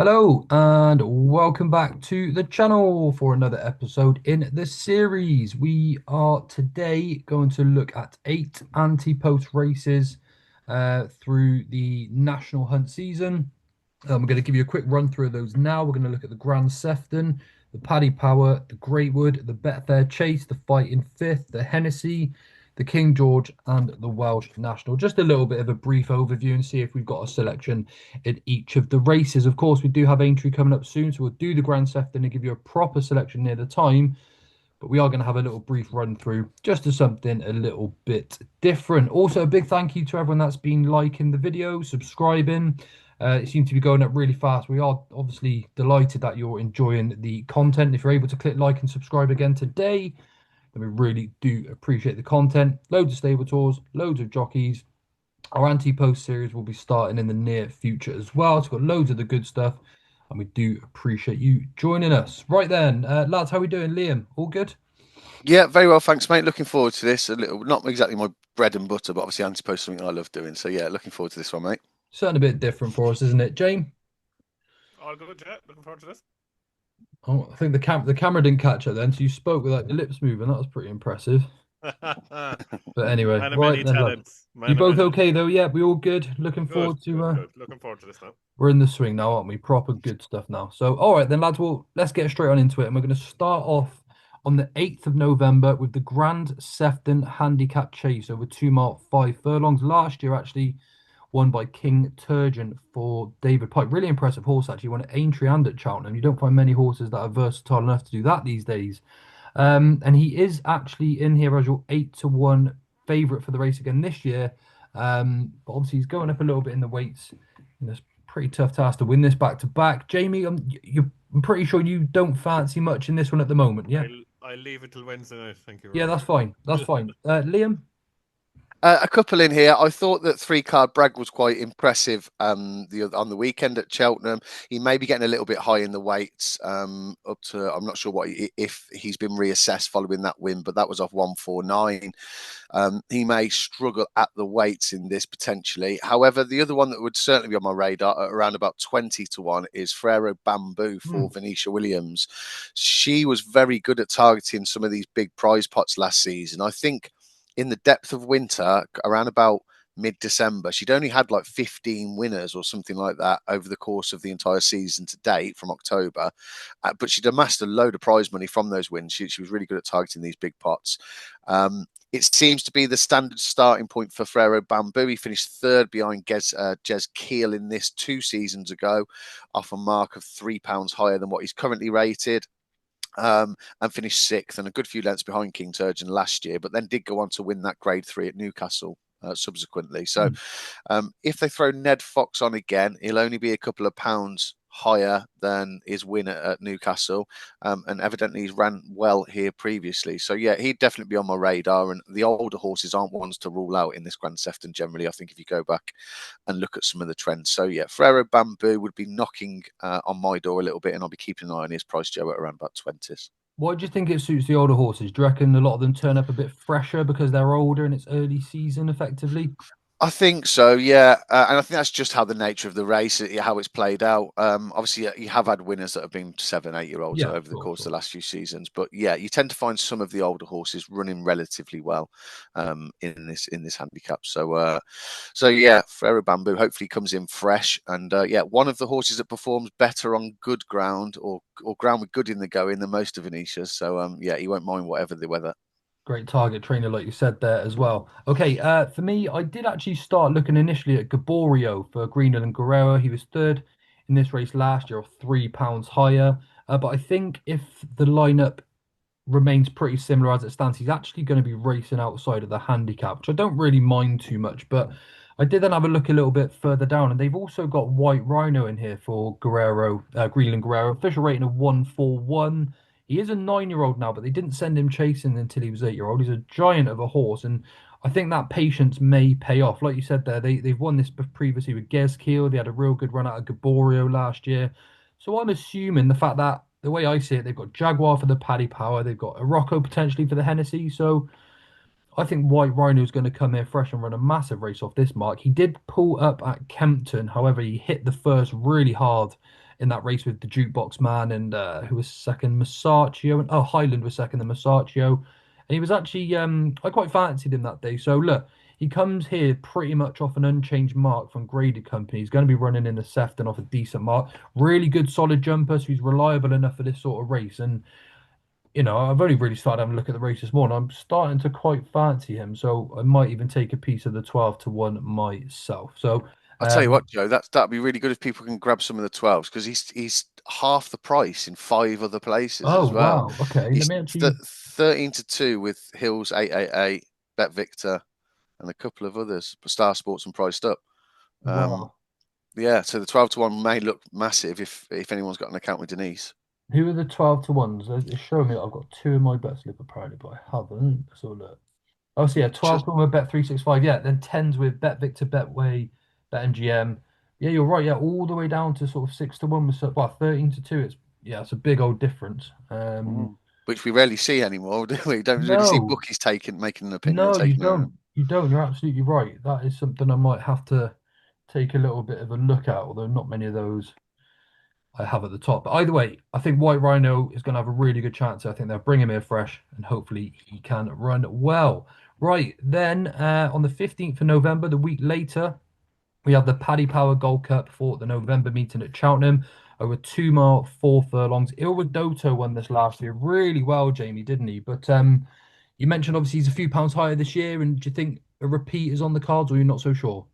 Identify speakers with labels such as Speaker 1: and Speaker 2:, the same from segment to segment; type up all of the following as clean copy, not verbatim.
Speaker 1: Hello and welcome back to the channel for another episode in the series. We are today going to look at 8 Ante-Post races through the National Hunt season. We're going to give you a quick run through of those now. We're going to look at the Grand Sefton, the Paddy Power, the Greatwood, the Betfair Chase, the Fight in Fifth, the Hennessy, the King George, and the Welsh National. Just a little bit of a brief overview and see if we've got a selection in each of the races. Of course, we do have Aintree coming up soon, so we'll do the Grand Sefton and give you a proper selection near the time. But we are going to have a little brief run through just to something a little bit different. Also, a big thank you to everyone that's been liking the video, subscribing. It seems to be going up really fast. We are obviously delighted that you're enjoying the content. If you're able to click like and subscribe again today, then we really do appreciate the content. Loads of stable tours, loads of jockeys. Our Ante-Post series will be starting in the near future as well. It's got loads of the good stuff, and we do appreciate you joining us. Right then, lads, how we doing? Liam, all good?
Speaker 2: Yeah, very well, thanks, mate. Looking forward to this. A little, not exactly my bread and butter, but obviously Ante-Post something I love doing. So yeah, looking forward to this one, mate.
Speaker 1: Certainly a bit different for us, isn't it, James?
Speaker 3: All good, yeah. Looking forward to this.
Speaker 1: Oh, I think the camera didn't catch it then, so you spoke with like the lips moving. That was pretty impressive. But anyway,
Speaker 3: Many,
Speaker 1: right
Speaker 3: many
Speaker 1: then, lad.
Speaker 3: talents.
Speaker 1: You
Speaker 3: Many,
Speaker 1: both
Speaker 3: many.
Speaker 1: okay though? Yeah, we all good. Looking
Speaker 3: Good,
Speaker 1: forward to
Speaker 3: good, good. Looking forward to this now.
Speaker 1: we're in the swing now, aren't we? Proper good stuff now. So, all right then, lads. Well, let's get straight on into it, and we're going to start off on the 8th of November with the Grand Sefton Handicap Chase over 2 mile 5 furlongs. Last year, actually won by King Turgeon for David Pike. Really impressive horse, actually. Won at Aintree and at Cheltenham. You don't find many horses that are versatile enough to do that these days. And he is actually in here as your 8-1 favourite for the race again this year. But obviously, he's going up a little bit in the weights. And it's pretty tough task to win this back to back. Jaimie, I'm pretty sure you don't fancy much in this one at the moment. Yeah,
Speaker 3: I'll leave it till Wednesday night. Thank you very
Speaker 1: yeah,
Speaker 3: much.
Speaker 1: that's fine. That's fine. Liam,
Speaker 2: A couple in here. I thought that three card Bragg was quite impressive on the weekend at Cheltenham. He may be getting a little bit high in the weights, up to I'm not sure if he's been reassessed following that win, but that was off 149. He may struggle at the weights in this potentially. However, the other one that would certainly be on my radar at around about 20-1 is Frero Bamboo for Venetia Williams. She was very good at targeting some of these big prize pots last season. I think in the depth of winter, around about mid-December, she'd only had like 15 winners or something like that over the course of the entire season to date from October. But she'd amassed a load of prize money from those wins. She was really good at targeting these big pots. It seems to be the standard starting point for Frero Bamboo. He finished third behind Jez Keel in this 2 seasons ago, off a mark of £3 higher than what he's currently rated. And finished sixth and a good few lengths behind King Turgeon last year, but then did go on to win that Grade 3 at Newcastle subsequently. So if they throw Ned Fox on again, he'll only be a couple of pounds higher than his win at Newcastle, and evidently he's ran well here previously. So yeah, he'd definitely be on my radar, and the older horses aren't ones to rule out in this Grand Sefton generally, I think, if you go back and look at some of the trends. So yeah, Frero Bamboo would be knocking on my door a little bit, and I'll be keeping an eye on his price, Joe, at around about 20s.
Speaker 1: why do you think it suits the older horses? Do you reckon a lot of them turn up a bit fresher because they're older and it's early season effectively?
Speaker 2: I think so, yeah, and I think that's just how the nature of the race, how it's played out. Obviously, you have had winners that have been 7, 8 year olds
Speaker 1: Yeah,
Speaker 2: over the
Speaker 1: sure,
Speaker 2: course of
Speaker 1: sure.
Speaker 2: the last few seasons, but yeah, you tend to find some of the older horses running relatively well in this handicap. So yeah, Frero Bamboo hopefully comes in fresh, and yeah, one of the horses that performs better on good ground or ground with good in the going than most of Venetia's. So yeah, he won't mind whatever the weather.
Speaker 1: Great target trainer, like you said there as well. Okay, for me, I did actually start looking initially at Gaborio for Greenland and Guerrero. He was third in this race last year, or £3 higher. But I think if the lineup remains pretty similar as it stands, he's actually going to be racing outside of the handicap, which I don't really mind too much. But I did then have a look a little bit further down, and they've also got White Rhino in here for Guerrero, Greenland Guerrero. Official rating of 141. He is a 9-year-old now, but they didn't send him chasing until he was 8-year-old. He's a giant of a horse, and I think that patience may pay off. Like you said there, they've won this previously with Gezkiel. They had a real good run out of Gaborio last year. So I'm assuming the fact that the way I see it, they've got Jaguar for the Paddy Power, they've got Rocco potentially for the Hennessy. So I think White Rhino is going to come here fresh and run a massive race off this mark. He did pull up at Kempton, however, he hit the first really hard in that race with the Jukebox Man and who was second, Masaccio, and oh, Highland was second, then Masaccio. And he was actually I quite fancied him that day. So look, he comes here pretty much off an unchanged mark from graded company. He's going to be running in the Sefton off a decent mark. Really good, solid jumper, so he's reliable enough for this sort of race. And I've only really started having a look at the race this morning. I'm starting to quite fancy him, so I might even take a piece of the 12-1 myself. So,
Speaker 2: I'll tell you
Speaker 1: um,
Speaker 2: what, Joe, that'd be really good if people can grab some of the 12s because he's half the price in 5 other places
Speaker 1: oh
Speaker 2: as well.
Speaker 1: wow, okay, let
Speaker 2: He's
Speaker 1: me actually.
Speaker 2: 13-2 with Hills 888, Bet Victor, and a couple of others, Star Sports and Priced Up.
Speaker 1: Wow,
Speaker 2: Yeah, so the 12-1 may look massive if anyone's got an account with Denise.
Speaker 1: who are the 12-1s? It's showing me that I've got two in my bet slip apparently, but I haven't. So look. Oh, so yeah, 12
Speaker 2: Just
Speaker 1: to 1 with Bet365. Yeah, then 10s with Bet Victor, Betway, BetMGM. Yeah, you're right. Yeah, all the way down to sort of 6-1 with well, 13-2. It's a big old difference.
Speaker 2: which we rarely see anymore, do we? Don't really see
Speaker 1: No,
Speaker 2: bookies making an opinion and
Speaker 1: no, you
Speaker 2: taking a.
Speaker 1: don't. You don't. You're absolutely right. That is something I might have to take a little bit of a look at, although not many of those I have at the top. But either way, I think White Rhino is going to have a really good chance. I think they'll bring him here fresh and hopefully he can run well. Right, then on the 15th of November, the week later, we have the Paddy Power Gold Cup for the November meeting at Cheltenham over 2 mile, 4 furlongs. Ilrigoto won this last year really well, Jaimie, didn't he? But you mentioned obviously he's a few pounds higher this year, and do you think a repeat is on the cards, or you're not so sure?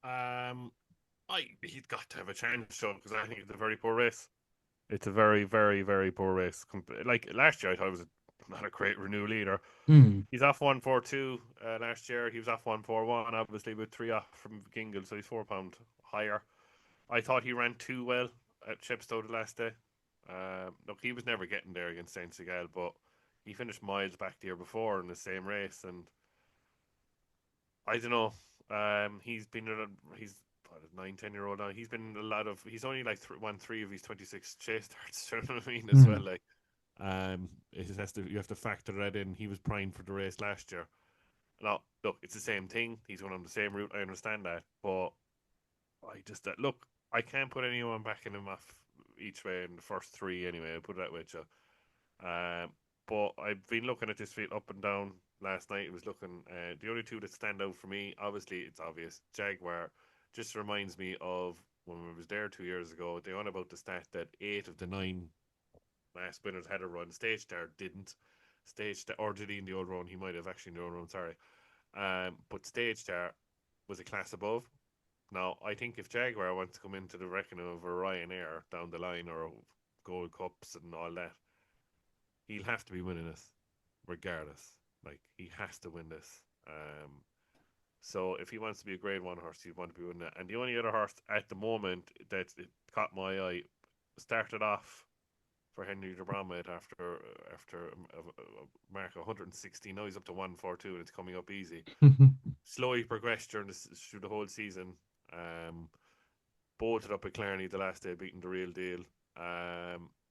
Speaker 3: Um, he's got to have a chance, Sean, because I think it's a very poor race. It's a very, very, very poor race. Like last year, I thought it was not a great Renew leader.
Speaker 1: Hmm.
Speaker 3: He's off 142 last year. He was off 141, obviously, with 3 off from Gingle, so he's £4 higher. I thought he ran too well at Chepstow the last day. Look, he was never getting there against Saint Segal, but he finished miles back the year before in the same race, and I don't know. He's what, a 9, 10 year old now. He's been a lot of. He's only like won 3 of his 26 chase starts. You know what I mean? As well,
Speaker 1: Hmm.
Speaker 3: like it just has to. You have to factor that in. He was primed for the race last year. No, look, it's the same thing. He's going on the same route. I understand that, but I just look. I can't put anyone backing him off each way in the first 3 anyway. I'll put it that way, Joe. But I've been looking at this field up and down last night. It was looking the only two that stand out for me. Obviously, it's obvious. Jaguar just reminds me of when we was there 2 years ago. They on about the stat that 8 of the 9 last winners had a run. Stage Star didn't. Stage Star, or did he in the old run? He might have actually in the old run. Sorry. But Stage Star was a class above. Now, I think if Jaguar wants to come into the reckoning of a Ryanair down the line or Gold Cups and all that, he'll have to be winning this, regardless. Like he has to win this. So if he wants to be a Grade One horse, he'd want to be winning it. And the only other horse at the moment that it caught my eye started off for Henry de Bromhead after a mark of 116. Now he's up to 142, and it's coming up easy. Slowly progressed through the whole season. Bolted up at Clarny the last day, beating the real deal.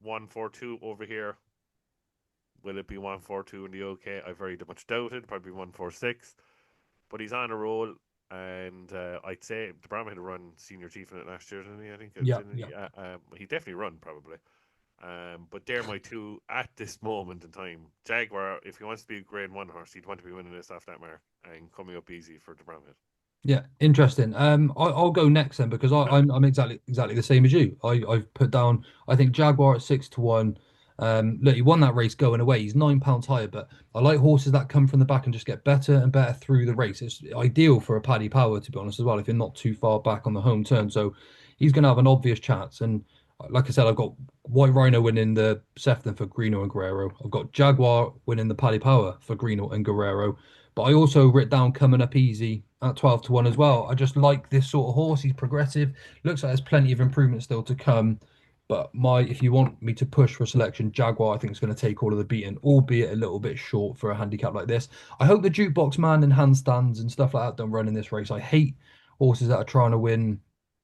Speaker 3: 142 over here. Will it be 142 in the OK? I very much doubt it. Probably 146. But he's on a roll, and I'd say the Brahma had a run senior chief in it last year, didn't he? I think it
Speaker 1: Yeah,
Speaker 3: didn't
Speaker 1: yeah.
Speaker 3: he? He definitely run probably. But they're my two at this moment in time. Jaguar, if he wants to be a Grade One horse, he'd want to be winning this off that mark and coming up easy for the Brahma.
Speaker 1: Yeah, interesting. I'll go next then because I'm exactly the same as you. I've put down. I think Jaguar at 6-1. Look, he won that race going away. He's £9 higher, but I like horses that come from the back and just get better and better through the race. It's ideal for a Paddy Power, to be honest, as well. If you're not too far back on the home turn, so he's going to have an obvious chance. And like I said, I've got White Rhino winning the Sefton for Greeno and Guerrero. I've got Jaguar winning the Paddy Power for Greeno and Guerrero. But I also writ down coming up easy at 12-1 as well. I just like this sort of horse. He's progressive. Looks like there's plenty of improvement still to come. But if you want me to push for a selection, Jaguar, I think is going to take all of the beating, albeit a little bit short for a handicap like this. I hope the jukebox man and handstands and stuff like that don't run in this race. I hate horses that are trying to win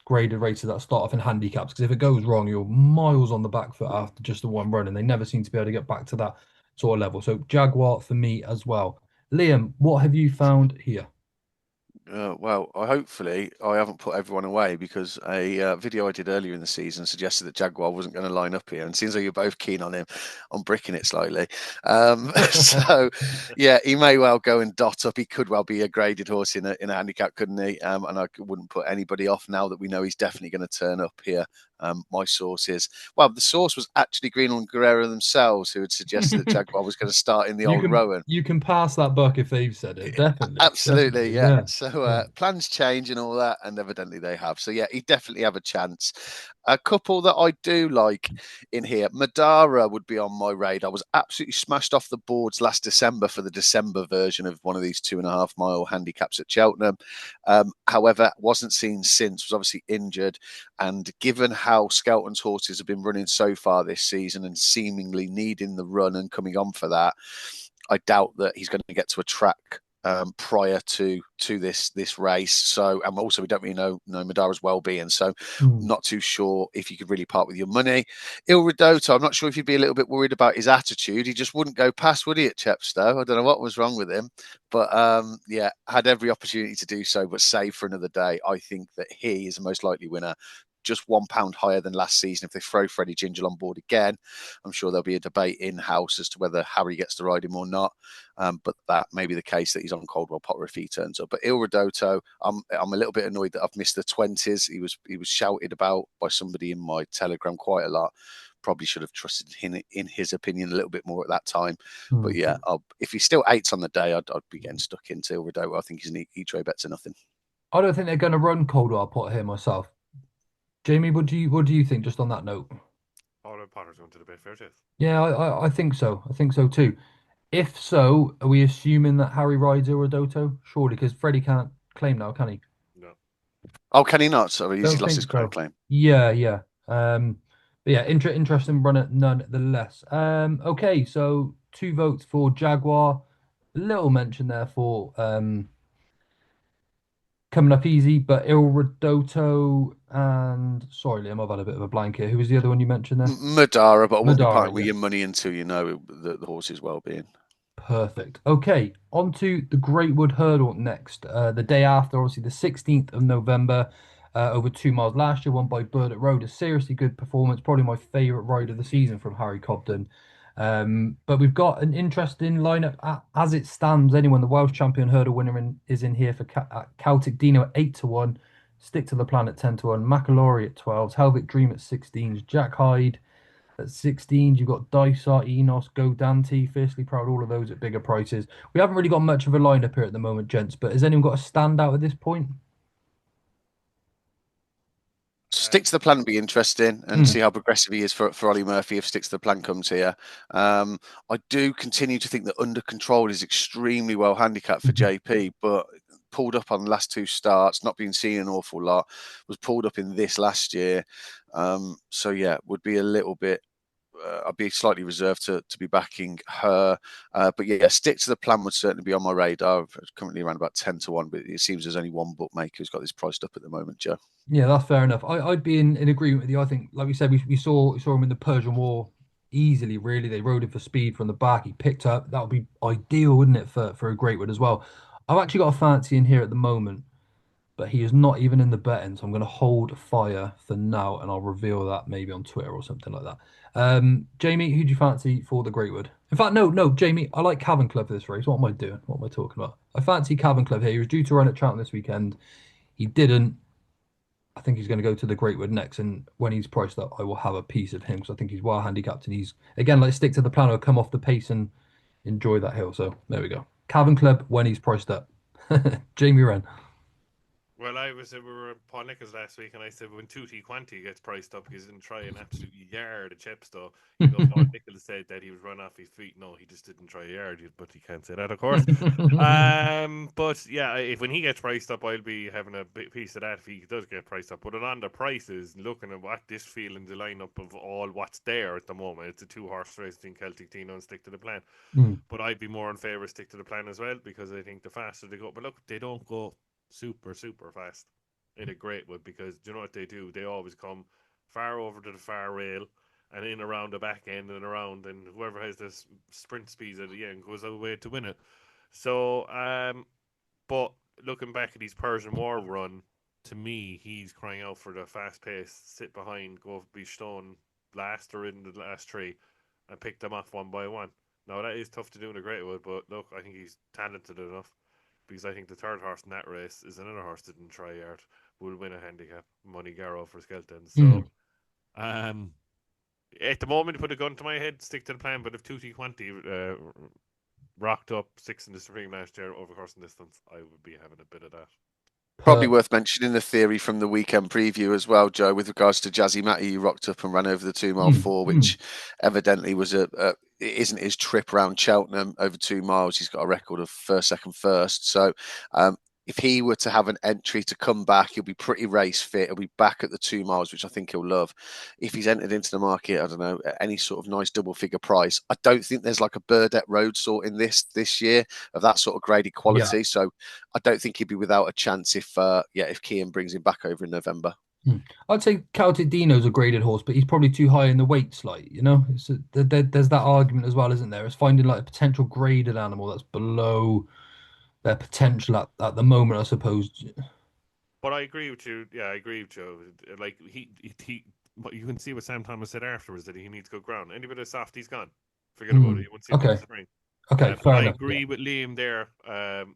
Speaker 1: graded races that start off in handicaps because if it goes wrong, you're miles on the back foot after just the one run, and they never seem to be able to get back to that sort of level. So Jaguar for me as well. Liam, what have you found here?
Speaker 2: Well, hopefully I haven't put everyone away, because a video I did earlier in the season suggested that Jaguar wasn't going to line up here, and it seems like you're both keen on him. I'm bricking it slightly. So, yeah, he may well go and dot up. He could well be a graded horse in a handicap, couldn't he? And I wouldn't put anybody off now that we know he's definitely going to turn up here. My source is, well, the source was actually Greenland and Guerrero themselves, who had suggested that Jaguar was going to start in the old Rowan.
Speaker 1: You can pass that buck if they've said it. Definitely.
Speaker 2: Absolutely,
Speaker 1: Definitely.
Speaker 2: yeah.
Speaker 1: Yeah.
Speaker 2: So
Speaker 1: Yeah.
Speaker 2: plans change and all that, and evidently they have. So yeah, he definitely have a chance. A couple that I do like in here, Madara would be on my radar. Was absolutely smashed off the boards last December for the December version of one of these 2.5 mile handicaps at Cheltenham. However, wasn't seen since. Was obviously injured, and given how Skelton's horses have been running so far this season and seemingly needing the run and coming on for that, I doubt that he's going to get to a track prior to this race. So, and also we don't really know Madara's well-being, so not too sure if you could really part with your money. Il Ridoto, I'm not sure if you'd be a little bit worried about his attitude. He just wouldn't go past, would he, at Chepstow? I don't know what was wrong with him, but yeah, had every opportunity to do so, but save for another day. I think that he is the most likely winner. Just £1 higher than last season. If they throw Freddie Gingell on board again, I'm sure there'll be a debate in-house as to whether Harry gets to ride him or not. But that may be the case that he's on Coldwell Potter if he turns up. But Il Ridoto, I'm a little bit annoyed that I've missed the 20s. He was shouted about by somebody in my Telegram quite a lot. Probably should have trusted him in his opinion a little bit more at that time. But yeah, if he's still 8s on the day, I'd be getting stuck into Il Ridoto. I think he's an each way bet to nothing.
Speaker 1: I don't think they're going to run Coldwell Potter here myself. Jamie, what do you think? Just on that note.
Speaker 3: Coldwell Potter's going to the Betfair too.
Speaker 1: Yeah, I think so. I think so too. If so, are we assuming that Harry rides Iridoto? Surely, because Freddie can't claim now, can he?
Speaker 3: No.
Speaker 2: Oh, can he not? Sorry, he's
Speaker 1: Don't
Speaker 2: lost his
Speaker 1: think
Speaker 2: credit
Speaker 1: so.
Speaker 2: claim.
Speaker 1: Yeah, yeah. But yeah, interesting runner nonetheless. Okay, so 2 votes for Jaguar. A little mention there for coming up easy, but Il Ridoto and sorry, Liam, I've had a bit of a blank here. Who was the other one you mentioned there?
Speaker 2: Madara, but I wouldn't be
Speaker 1: Madara,
Speaker 2: parting with your
Speaker 1: yes.
Speaker 2: money until you know the horse's well-being.
Speaker 1: Perfect. Okay, on to the Greatwood Hurdle next. The day after, obviously the 16th of November, over 2 miles last year, won by Bird at Road. A seriously good performance, probably my favourite ride of the season from Harry Cobden. But we've got an interesting lineup as it stands. Anyone, the Welsh champion hurdle winner is in here for Celtic Dino at 8-1, Stick to the Plan at 10-1, McAlory at 12s, Helvic Dream at 16s, Jack Hyde at 16s, you've got Dysart, Enos, Go Dante, Fiercely Proud, all of those at bigger prices. We haven't really got much of a lineup here at the moment, gents, but has anyone got a standout at this point?
Speaker 2: Stick to the plan would be interesting and
Speaker 1: Mm.
Speaker 2: see how progressive he is for Ollie Murphy if Stick to the Plan comes here. I do continue to think that Under Control is extremely well handicapped for JP, but pulled up on the last 2 starts, not been seen an awful lot, was pulled up in this last year. So yeah, would be a little bit I'd be slightly reserved to be backing her. But yeah, Stick to the Plan would certainly be on my radar. Currently around about 10-1, but it seems there's only one bookmaker who's got this priced up at the moment, Joe.
Speaker 1: Yeah, that's fair enough. I'd be in agreement with you. I think, like we said, we saw him in the Persian War easily, really. They rode him for speed from the back. He picked up. That would be ideal, wouldn't it, for a Greatwood as well? I've actually got a fancy in here at the moment, but he is not even in the betting, so I'm going to hold fire for now, and I'll reveal that maybe on Twitter or something like that. Jamie, who do you fancy for the Greatwood? In fact, no, Jamie, I like Cavern Club for this race. What am I doing? What am I talking about? I fancy Cavern Club here. He was due to run at Cheltenham this weekend. He didn't. I think he's going to go to the Greatwood next, and when he's priced up, I will have a piece of him because I think he's well handicapped, and he's again like Stick to the Plan, or come off the pace and enjoy that hill. So there we go. Cavern Club when he's priced up. Jamie Wren.
Speaker 3: Well, we were at Paul Nichols last week, and I said when Tutti Quanti gets priced up, he's going to try an absolute yard at Chepstow. Even though Paul Nichols said that he was run off his feet, no, he just didn't try a yard, but he can't say that, of course. But yeah, if when he gets priced up, I'll be having a big piece of that if he does get priced up. But on the prices, looking at what this field in the lineup of all what's there at the moment, it's a 2-horse race between Celtic Dino and Stick to the Plan. But I'd be more in favour of Stick to the Plan as well because I think the faster they go, but look, they don't go super fast in a Greatwood because do you know what they do? They always come far over to the far rail and in around the back end and around, and whoever has the sprint speeds at the end goes away to win it. So, but looking back at his Persian War run, to me, he's crying out for the fast pace, sit behind, go be shown last or in the last three, and pick them off one by one. Now that is tough to do in a Greatwood, but look, I think he's talented enough because I think the third horse in that race is another horse that didn't try hard, will win a handicap, Money Garrow for Skelton. So, um, at the moment, put a gun to my head, stick to the plan. But if Tutti Quanti rocked up 6 in the spring last year over course and distance, I would be having a bit of that.
Speaker 2: Probably worth mentioning the theory from the weekend preview as well, Joe, with regards to Jazzy Matty, who rocked up and ran over the 2 mile 4, which evidently was it isn't his trip around Cheltenham over 2 miles. He's got a record of first, second, first. So if he were to have an entry to come back, he'll be pretty race fit. He'll be back at the 2 miles, which I think he'll love. If he's entered into the market, I don't know, at any sort of nice double figure price, I don't think there's like a Burdett Road sort in this year of that sort of graded quality. Yeah. So I don't think he'd be without a chance if Kean brings him back over in November.
Speaker 1: I'd say Celtic Dino's a graded horse, but he's probably too high in the weights. Like, there's that argument as well, isn't there? It's finding like a potential graded animal that's below their potential at the moment, I suppose.
Speaker 3: But I agree with you. Yeah, I agree with you. Like he but you can see what Sam Thomas said afterwards, that he needs good ground. Any bit of soft, he's gone. Forget about it. You won't see him in the spring.
Speaker 1: Okay, fair enough.
Speaker 3: I agree with Liam there.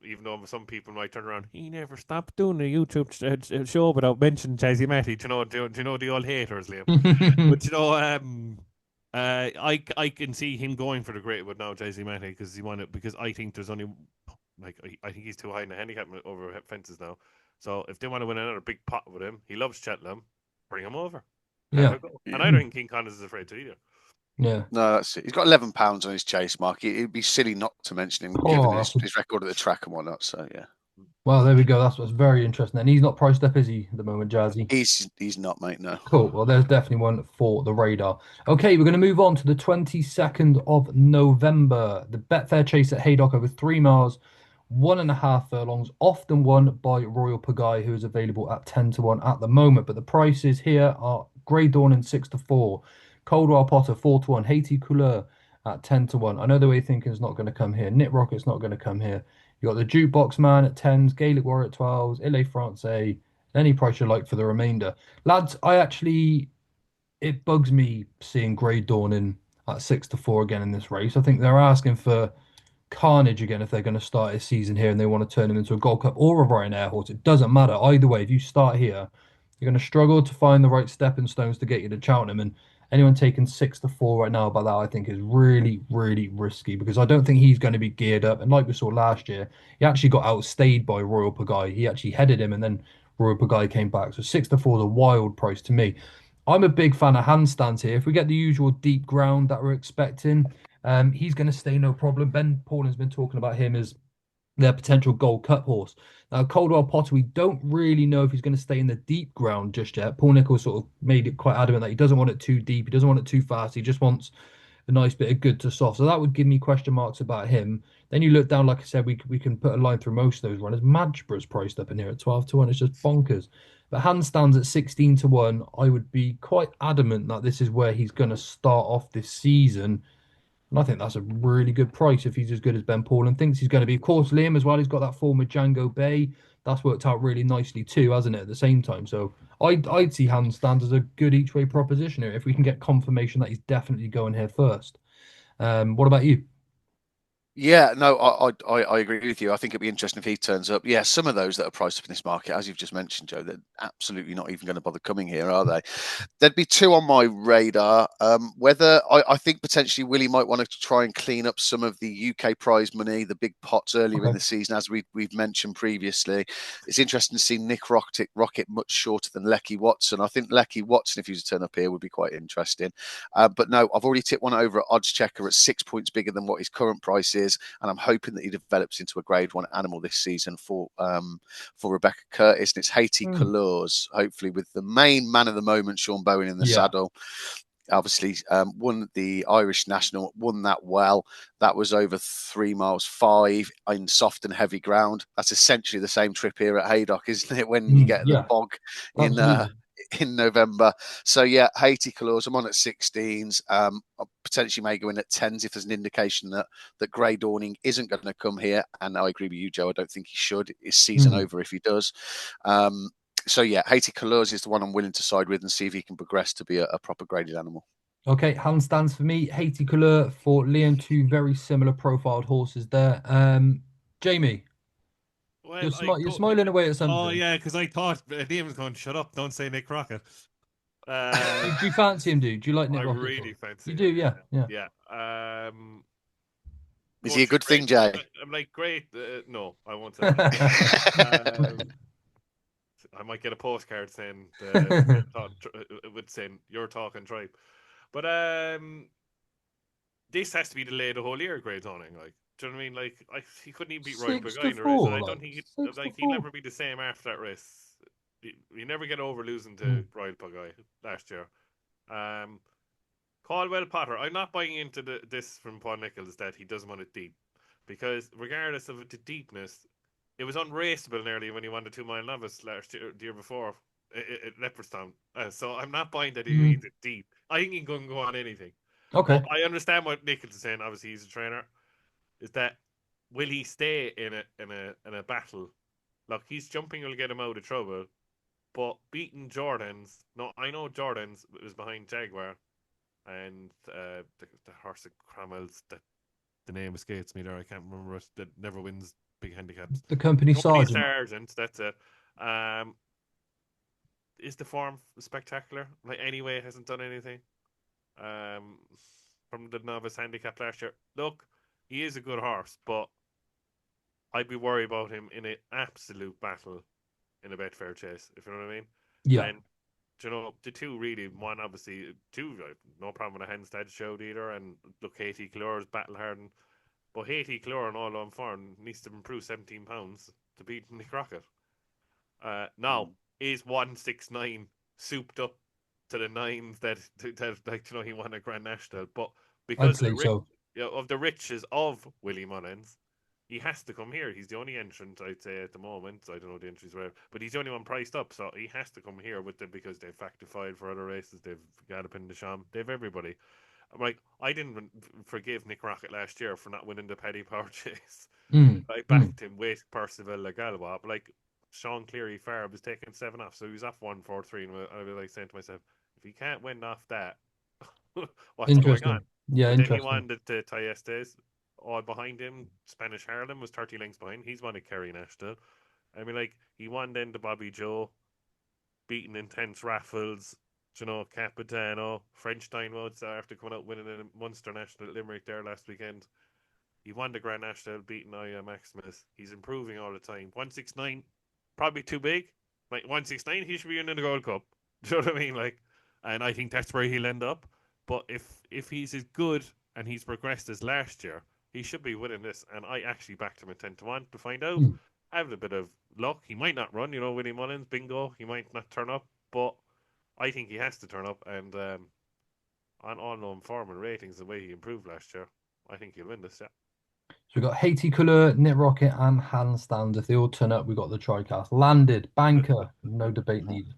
Speaker 3: Even though some people might turn around, he never stopped doing a YouTube show without mentioning Jaimie Matty. Do you know the old haters, Liam? But I can see him going for the Greatwood now, Jaimie Matty, because I think there's only I think he's too high in the handicap over fences now. So if they want to win another big pot with him, he loves Cheltenham, bring him over. And I don't think King Connors is afraid to either.
Speaker 1: Yeah.
Speaker 2: No, that's it. He's got £11 on his chase mark. It'd be silly not to mention him, given his record at the track and whatnot. So yeah.
Speaker 1: Well, there we go. That's what's very interesting. And he's not priced up, is he, at the moment, Jazzy?
Speaker 2: He's not, mate. No.
Speaker 1: Cool. Well, there's definitely one for the radar. Okay, we're going to move on to the 22nd of November. The Betfair Chase at Haydock over 3 miles, 1.5 furlongs, often won by Royal Pagaille, who is available at 10-1 at the moment. But the prices here are Grey Dawn in 6-4, Coldwell Potter 4-1, Haiti Couleur at 10-1. I know the way thinking is not going to come here. Knit Rocket's not going to come here. You got the Jukebox Man at 10s, Gaelic Warrior at 12s, Ile Francais, any price you like for the remainder. Lads, it bugs me seeing Grey Dawn in at 6-4 again in this race. I think they're asking for carnage again if they're going to start his season here and they want to turn him into a Gold Cup or a Ryanair horse. It doesn't matter. Either way, if you start here, you're going to struggle to find the right stepping stones to get you to Cheltenham. And anyone taking 6-4 right now about that, I think is really, really risky because I don't think he's going to be geared up. And like we saw last year, he actually got outstayed by Royal Pagaille. He actually headed him and then Royal Pagaille came back. So 6-4 is a wild price to me. I'm a big fan of handstands here. If we get the usual deep ground that we're expecting, he's going to stay no problem. Ben Paulin's been talking about him as their potential Gold Cup horse. Now, Coldwell Potter, we don't really know if he's going to stay in the deep ground just yet. Paul Nicholls sort of made it quite adamant that he doesn't want it too deep. He doesn't want it too fast. He just wants a nice bit of good to soft. So that would give me question marks about him. Then you look down, like I said, we can put a line through most of those runners. Madgeborough's priced up in here at 12-1. It's just bonkers. But handstands at 16-1, I would be quite adamant that this is where he's going to start off this season. And I think that's a really good price if he's as good as Ben Paulin thinks he's going to be. Of course, Liam as well, he's got that form with Django Bay. That's worked out really nicely too, hasn't it, at the same time? So I'd see handstand as a good each way proposition here if we can get confirmation that he's definitely going here first. What about you?
Speaker 2: Yeah, no, I agree with you. I think it'd be interesting if he turns up. Yeah, some of those that are priced up in this market, as you've just mentioned, Joe, they're absolutely not even going to bother coming here, are they? There'd be 2 on my radar. Whether I think potentially Willie might want to try and clean up some of the UK prize money, the big pots earlier in the season, as we've mentioned previously. It's interesting to see Nick Rocket much shorter than Lecky Watson. I think Lecky Watson, if he was to turn up here, would be quite interesting. But no, I've already tipped one over at Oddschecker at 6 points bigger than what his current price is. And I'm hoping that he develops into a Grade 1 animal this season for Rebecca Curtis. And it's Haiti Couleurs, hopefully, with the main man of the moment, Sean Bowen, in the saddle. Obviously, won the Irish National, won that well. That was over 3 miles 5 in soft and heavy ground. That's essentially the same trip here at Haydock, isn't it? When you get the bog in November. So yeah, Haiti Colours, I'm on at 16s. I potentially may go in at 10s if there's an indication that Grey Dawning isn't going to come here. And I agree with you, Joe. I don't think he should. It's season over if he does. So yeah, Haiti Colours is the one I'm willing to side with and see if he can progress to be a proper graded animal.
Speaker 1: Okay, handstands for me. Haiti Couleur for Liam. Two very similar profiled horses there. Jaimie,
Speaker 3: Well,
Speaker 1: you're smiling away at
Speaker 3: oh
Speaker 1: something.
Speaker 3: yeah, because I thought Liam was going, shut up, don't say Nick Rocket.
Speaker 1: Do you fancy him, dude? Do you like
Speaker 3: I
Speaker 1: Nick Rocket at
Speaker 3: really
Speaker 1: all?
Speaker 3: fancy
Speaker 1: You do,
Speaker 3: him.
Speaker 1: yeah, yeah.
Speaker 3: Yeah.
Speaker 2: Is he a
Speaker 3: Country
Speaker 2: good
Speaker 3: great.
Speaker 2: thing, Jay?
Speaker 3: I'm like, great. No, I won't say that. I might get a postcard saying with saying you're talking tribe. But this has to be delayed the whole year, Great Dawning. Like, do you know what I mean? Like, he couldn't even beat Royal
Speaker 1: Six
Speaker 3: Pagay
Speaker 1: to
Speaker 3: in the race, and
Speaker 1: four,
Speaker 3: I
Speaker 1: like
Speaker 3: don't think
Speaker 1: six to
Speaker 3: he'll
Speaker 1: four.
Speaker 3: never be the same after that race. You never get over losing
Speaker 1: Mm.
Speaker 3: to Royal Pagay last year. Caldwell Potter. I'm not buying into this from Paul Nichols that he doesn't want it deep, because regardless of the deepness, it was unraceable nearly when he won the 2 mile novice last year, the year before at Leopardstown. So I'm not buying that he needs it deep. I think he can go on anything. But
Speaker 1: Okay.
Speaker 3: I understand what Nichols is saying. Obviously, he's a trainer. Is that will he stay in a battle? Look, he's jumping will get him out of trouble. But beating Jordan's, no, I know Jordan's was behind Jaguar, and the horse of Cromwell's, that the name escapes me there. I can't remember it. That never wins big handicaps.
Speaker 1: The company
Speaker 3: Company
Speaker 1: sergeant.
Speaker 3: Sergeant. That's it. Is the form spectacular? Like anyway, hasn't done anything. From the novice handicap last year. Look, he is a good horse, but I'd be worried about him in an absolute battle in a Betfair chase, if you know what I mean.
Speaker 1: Yeah.
Speaker 3: And you know, the two really, one obviously, two, no problem with a Hampstead showed either, and look, Haiti Clore is battle hardened, but Haiti Clore and all on form needs to improve £17 to beat Nick Rocket. Now, is 169 souped up to the nines that like, you know, he won a Grand National, but
Speaker 1: I'd
Speaker 3: because
Speaker 1: say so.
Speaker 3: of the riches of Willie Mullins, he has to come here. He's the only entrant, I'd say, at the moment. I don't know the entries were, but he's the only one priced up, so he has to come here with them because they've factified for other races. They've Gallopin de Sham. They've everybody. I'm like, I didn't forgive Nick Rocket last year for not winning the Paddy Power Chase. I backed him with Percival Galois, but like Sean Cleary Farb was taking 7 off, so he was off 143, and I was like saying to myself, if he can't win off that, what's going on?
Speaker 1: Interesting. Yeah,
Speaker 3: But then he
Speaker 1: interesting.
Speaker 3: won the Tayestes, all behind him. Spanish Harlem was 30 lengths behind. He's won a Kerry National. I mean, like, he won then the Bobby Joe, beating intense raffles, you know, Capitano, French Steinwoods after coming out winning a Munster National at Limerick there last weekend. He won the Grand National, beating Aya Maximus. He's improving all the time. 169, probably too big. Like 169, he should be in the Gold Cup. Do you know what I mean? Like, and I think that's where he'll end up. But if he's as good and he's progressed as last year, he should be winning this. And I actually backed him at 10-1 to find out. Have a bit of luck. He might not run, you know, Willie Mullins, bingo. He might not turn up, but I think he has to turn up. And on all known form and ratings, the way he improved last year, I think he'll win this. Yeah.
Speaker 1: So we've got Haiti Couleur, Knit Rocket, and Handstand. If they all turn up, we've got the TriCast. Landed, banker, no debate needed.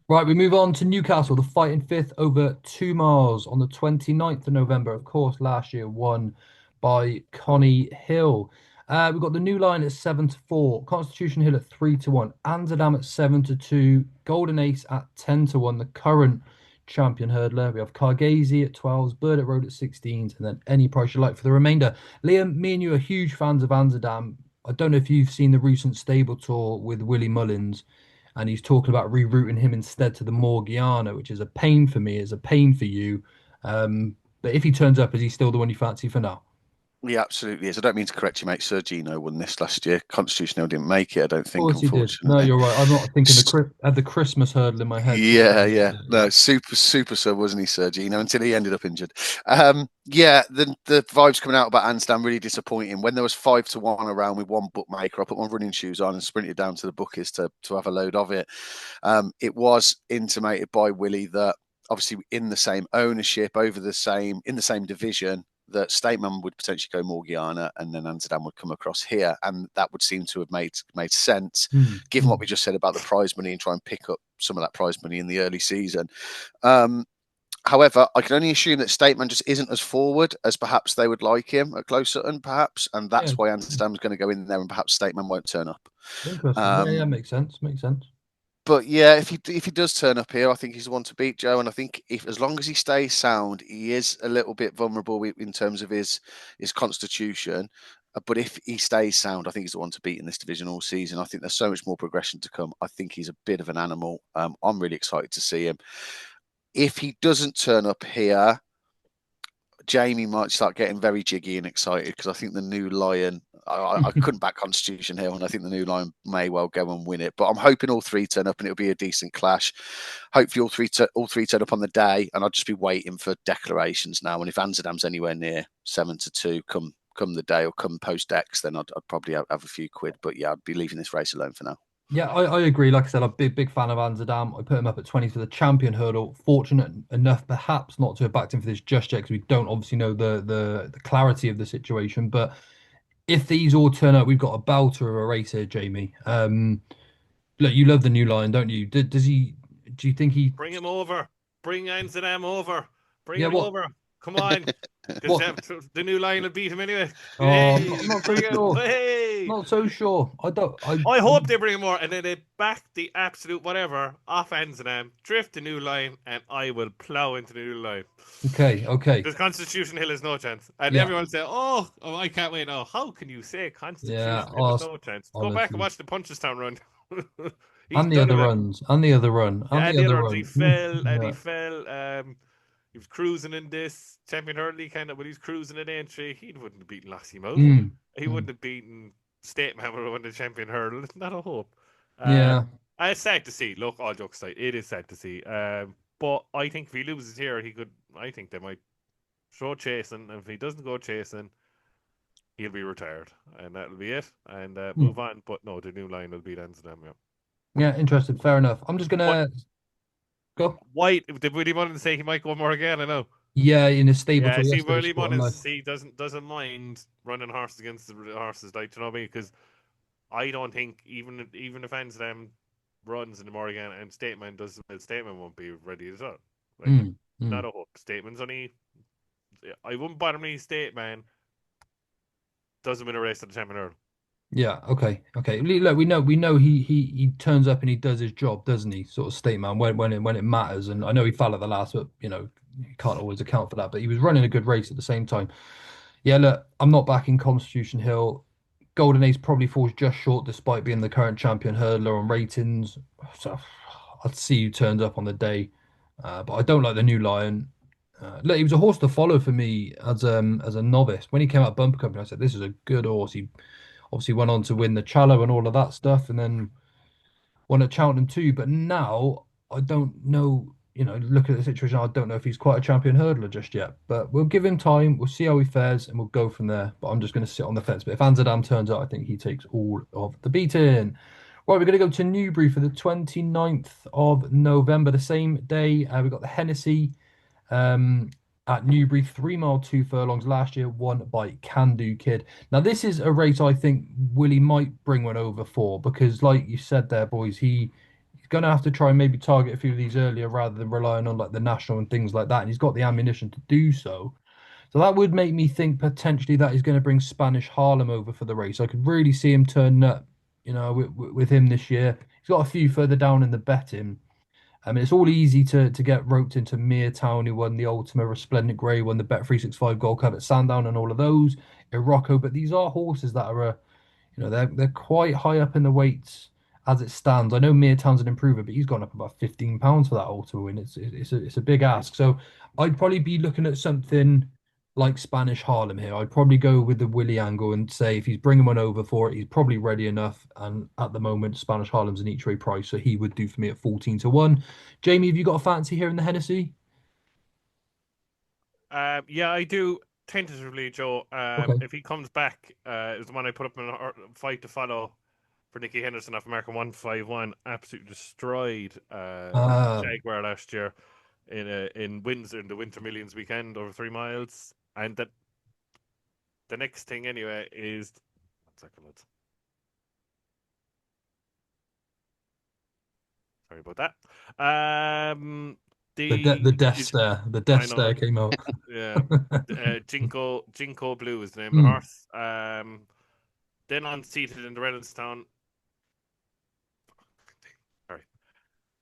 Speaker 1: Right, we move on to Newcastle, the fighting fifth over 2 miles on the 29th of November. Of course, last year won by Connie Hill. We've got the new line at 7-4, Constitution Hill at 3-1, Amsterdam at 7-2, Golden Ace at 10-1, the current champion hurdler. We have Cargasi at 12s, Burdett Road at 16s, and then any price you like for the remainder. Liam, me and you are huge fans of Amsterdam. I don't know if you've seen the recent stable tour with Willie Mullins, and he's talking about rerouting him instead to the Morgiana, which is a pain for me, is a pain for you. But if he turns up, is he still the one you fancy for now?
Speaker 2: He absolutely is. I don't mean to correct you, mate. Sergino won this last year. Constitutional didn't make it, I don't
Speaker 1: Of
Speaker 2: think,
Speaker 1: course he did. No,
Speaker 2: unfortunately.
Speaker 1: you're right. I'm not thinking had the Christmas hurdle in my head.
Speaker 2: Yeah, yeah.
Speaker 1: Yeah.
Speaker 2: No, super sub, wasn't he, Sergino, until he ended up injured. Yeah, the vibes coming out about Amsterdam really disappointing. When there was 5-1 around with one bookmaker, I put my running shoes on and sprinted down to the bookies to have a load of it. It was intimated by Willie that obviously in the same ownership, in the same division, that Stateman would potentially go Morgiana and then Amsterdam would come across here, and that would seem to have made sense, given what we just said about the prize money and try and pick up some of that prize money in the early season. However, I can only assume that Stateman just isn't as forward as perhaps they would like him at Close Sutton, perhaps, and that's why Amsterdam's going to go in there, and perhaps Stateman won't turn up.
Speaker 1: Interesting. Yeah, makes sense.
Speaker 2: But yeah, if he does turn up here, I think he's the one to beat, Joe. And I think if as long as he stays sound, he is a little bit vulnerable in terms of his constitution. But if he stays sound, I think he's the one to beat in this division all season. I think there's so much more progression to come. I think he's a bit of an animal. I'm really excited to see him. If he doesn't turn up here, Jaimie might start getting very jiggy and excited because I think the new Lion, I couldn't back Constitution Hill, and I think the new Lion may well go and win it. But I'm hoping all three turn up and it'll be a decent clash. Hopefully all three turn up on the day, and I'll just be waiting for declarations now. And if Amsterdam's anywhere near 7-2 come the day or come post X, then I'd probably have a few quid. But yeah, I'd be leaving this race alone for now.
Speaker 1: Yeah, I agree. Like I said, I'm a big fan of Amsterdam. I put him up at 20 for the champion hurdle. Fortunate enough, perhaps, not to have backed him for this just yet, because we don't obviously know the clarity of the situation. But if these all turn out, we've got a belter of a race here, Jaimie. Look, you love the new Lion, don't you? Does he? Do you think he?
Speaker 3: Bring him over. Bring Amsterdam over. Bring
Speaker 1: Yeah,
Speaker 3: him
Speaker 1: what?
Speaker 3: over. Come on.
Speaker 1: What?
Speaker 3: The new Lion will beat him anyway.
Speaker 1: Oh,
Speaker 3: Hey,
Speaker 1: I'm not so
Speaker 3: bring him.
Speaker 1: sure.
Speaker 3: Hey.
Speaker 1: Not so sure. I don't.
Speaker 3: I hope they bring him more, and then they back the absolute whatever off Amsterdam, drift the new line, and I will plow into the new line.
Speaker 1: Okay.
Speaker 3: Because Constitution Hill has no chance. And
Speaker 1: Yeah.
Speaker 3: everyone say, oh, I can't wait. Oh, how can you say
Speaker 1: Yeah.
Speaker 3: Constitution Hill has no chance? Go back and
Speaker 1: Honestly.
Speaker 3: watch the Punchestown run. He's
Speaker 1: And the
Speaker 3: done
Speaker 1: other
Speaker 3: with it.
Speaker 1: runs. And the other run. And
Speaker 3: Yeah,
Speaker 1: the
Speaker 3: the
Speaker 1: other
Speaker 3: other ones, he
Speaker 1: run.
Speaker 3: fell, and he
Speaker 1: Yeah.
Speaker 3: fell. He was cruising in this Champion Hurley kind of, but he's cruising in entry. He wouldn't have beaten Lassie Mouth. He wouldn't have beaten Stateman would have won the Champion Hurdle. It's not a hope.
Speaker 1: Yeah.
Speaker 3: It's sad to see. Look, all jokes aside, it is sad to see. But I think if he loses here, he could. I think they might throw chasing, and if he doesn't go chasing, he'll be retired, and that'll be it, and move on. But no, the new line will beat Amsterdam. Yeah.
Speaker 1: Yeah. Interesting. Fair enough. I'm just gonna go.
Speaker 3: White, did Willie Mullins say he might go more again? I know.
Speaker 1: Yeah, in his stable
Speaker 3: Yeah,
Speaker 1: till
Speaker 3: see,
Speaker 1: yesterday.
Speaker 3: Willie
Speaker 1: Spot him
Speaker 3: Mullins, he doesn't mind running horses against the horses, like, you know what I mean? Because I don't think even if Amsterdam runs in the Morgan and Stateman does, Stateman won't be ready as well. Like, not a hope. Stateman's only. I wouldn't bother me. Stateman doesn't win a race at the Champion Hurdle.
Speaker 1: Yeah. Okay. Look, we know he turns up and he does his job, doesn't he? Sort of state man when it matters. And I know he fell at the last, but you can't always account for that. But he was running a good race at the same time. Yeah. Look, I'm not backing Constitution Hill. Golden Ace probably falls just short despite being the current champion hurdler on ratings. So I'd see who turns up on the day. But I don't like the new Lion. Look, he was a horse to follow for me as a novice. When he came out Bumper Company, I said this is a good horse. He obviously went on to win the Challow and all of that stuff, and then won at Cheltenham too. But now I don't know. Look at the situation. I don't know if he's quite a champion hurdler just yet. But we'll give him time. We'll see how he fares, and we'll go from there. But I'm just going to sit on the fence. But if Amsterdam turns out, I think he takes all of the beating. Right, we're going to go to Newbury for the 29th of November, the same day. We've got the Hennessy at Newbury, 3 mile, 2 furlongs last year, won by Can Do Kid. Now, this is a race I think Willie might bring one over for because, like you said there, boys, he's going to have to try and maybe target a few of these earlier rather than relying on like the national and things like that. And he's got the ammunition to do so. So that would make me think potentially that he's going to bring Spanish Harlem over for the race. I could really see him turn up, with him this year. He's got a few further down in the betting. I mean, it's all easy to get roped into Town, who won the Ultima Resplendent Grey, won the Bet365 Gold Cup at Sandown and all of those, Irocco. But these are horses that are, they're quite high up in the weights as it stands. I know Town's an improver, but he's gone up about £15 for that Ultima win. It's a big ask. So I'd probably be looking at something like Spanish Harlem here. I'd probably go with the Willie angle and say if he's bringing one over for it, he's probably ready enough. And at the moment, Spanish Harlem's an each way price, so he would do for me at 14-1. Jaimie, have you got a fancy here in the Hennessy?
Speaker 3: Yeah, I do tentatively, Joe.
Speaker 1: Okay.
Speaker 3: If he comes back, is the one I put up in a fight to follow for Nicky Henderson off American 151. Absolutely destroyed Jaguar last year in Windsor in the Winter Millions weekend over 3 miles, and that the next thing anyway is 1 second, lads. Sorry about that.
Speaker 1: The
Speaker 3: The
Speaker 1: Death
Speaker 3: is
Speaker 1: Stare. The
Speaker 3: I
Speaker 1: Death
Speaker 3: know,
Speaker 1: Stare came out.
Speaker 3: yeah. Jinko Blue is the name of the
Speaker 1: Mm,
Speaker 3: horse. Then unseated in the Reynolds sorry,
Speaker 1: okay.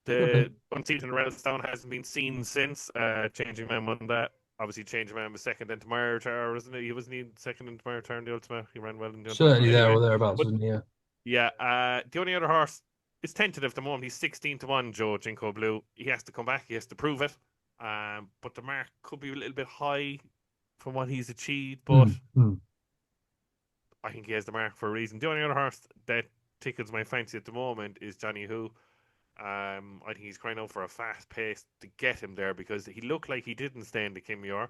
Speaker 3: the unseated in Reynolds hasn't been seen since. Changing man won that. Obviously, Changing Man was second into Meyer Tower, wasn't he? He wasn't he second into Meyer Tower in the Ultima. He ran well in the Ultima.
Speaker 1: Certainly there
Speaker 3: Anyway,
Speaker 1: or thereabouts,
Speaker 3: but
Speaker 1: isn't he? Yeah.
Speaker 3: yeah, the only other horse is tentative at the moment. He's 16-1, Joe Jinko Blue. He has to come back. He has to prove it. But the mark could be a little bit high from what he's achieved. But
Speaker 1: Mm, mm.
Speaker 3: I think he has the mark for a reason. The only other horse that tickles my fancy at the moment is Johnny Who. I think he's crying out for a fast pace to get him there because he looked like he didn't stay in the Kimyor.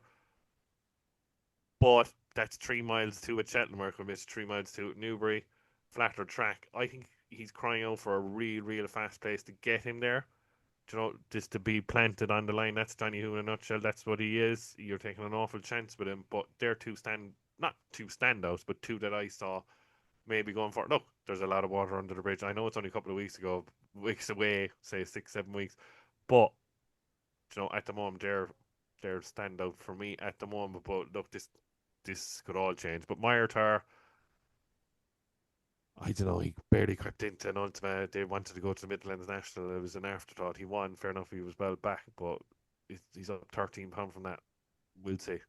Speaker 3: But that's 3 miles to at Cheltenham, we missed 3 miles to at Newbury, flatter track. I think he's crying out for a real fast pace to get him there. Just to be planted on the line. That's Johnny Who in a nutshell. That's what he is. You're taking an awful chance with him, but they're not two standouts, but two that I saw maybe going for. Look, there's a lot of water under the bridge. I know it's only a couple of weeks away, say 6-7 weeks, but at the moment they're standout for me at the moment. But look, this could all change. But Myrtar, I don't know, he barely crept into an Ultima. They wanted to go to the Midlands National. It was an afterthought. He won. Fair enough, he was well back, but he's up £13 from that. We'll see.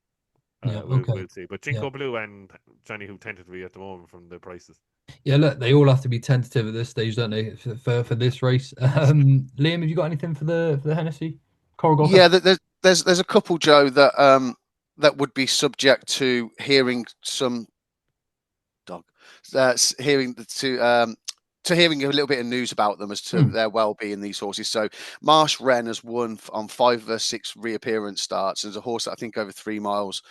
Speaker 1: Yeah.
Speaker 3: We'll
Speaker 1: Okay.
Speaker 3: see. But
Speaker 1: Yeah.
Speaker 3: Jinko Blue and Johnny Who tentatively at the moment from the prices.
Speaker 1: Yeah. Look, they all have to be tentative at this stage, don't they, for this race? Liam, have you got anything for the Hennessy Corrigal?
Speaker 2: Yeah, there's a couple, Joe, that would be subject to hearing some dog, hearing to hearing a little bit of news about them as to
Speaker 1: Mm,
Speaker 2: their well-being, these horses. So Marsh Wren has won on 5 of her 6 reappearance starts. There's a horse that I think over 3 miles